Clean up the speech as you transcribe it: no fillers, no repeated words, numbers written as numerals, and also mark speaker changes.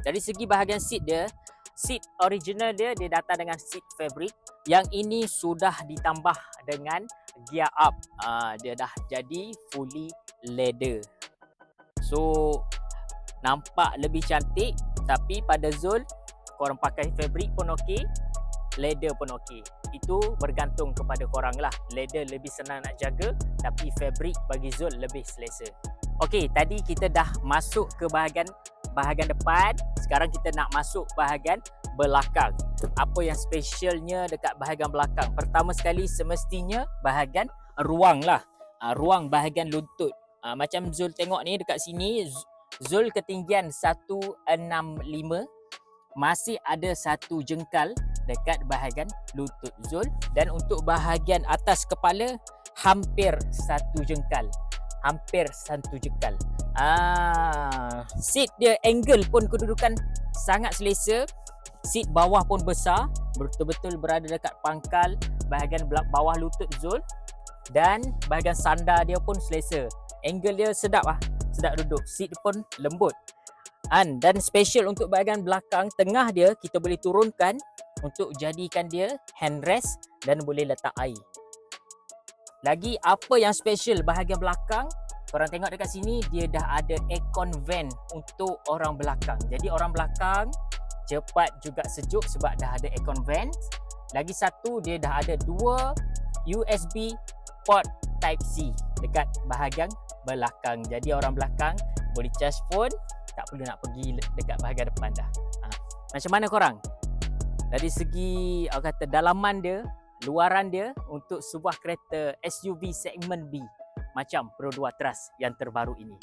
Speaker 1: Dari segi bahagian seat dia, seat original dia datang dengan seat fabric. Yang ini sudah ditambah dengan gear up. Dia dah jadi fully leather. So nampak lebih cantik, tapi pada Zul korang pakai fabric pun okey, leather pun okey. Itu bergantung kepada korang lah. Leather lebih senang nak jaga, tapi fabric bagi Zul lebih selesa. Okey, tadi kita dah masuk ke bahagian depan. Sekarang kita nak masuk bahagian belakang. Apa yang specialnya dekat bahagian belakang? Pertama sekali semestinya bahagian ruang lah. Ruang bahagian lutut. Macam Zul tengok ni dekat sini, Zul ketinggian 165, masih ada satu jengkal dekat bahagian lutut Zul, dan untuk bahagian atas kepala hampir satu jengkal. Seat dia angle pun kedudukan sangat selesa. Seat bawah pun besar, betul-betul berada dekat pangkal bahagian bawah lutut Zul, dan bahagian sandar dia pun selesa. Angle dia sedap sedap duduk. Seat pun lembut. Dan special untuk bahagian belakang tengah dia, kita boleh turunkan untuk jadikan dia handrest dan boleh letak air. Lagi apa yang special bahagian belakang? Korang tengok dekat sini, dia dah ada aircon vent untuk orang belakang. Jadi orang belakang cepat juga sejuk sebab dah ada aircon vent. Lagi satu, dia dah ada 2 USB port Type C dekat bahagian belakang. Jadi orang belakang boleh charge phone, tak perlu nak pergi dekat bahagian depan dah. Macam mana korang? Dari segi kata dalaman dia, luaran dia untuk sebuah kereta SUV segmen B macam Pro 2 Trust yang terbaru ini.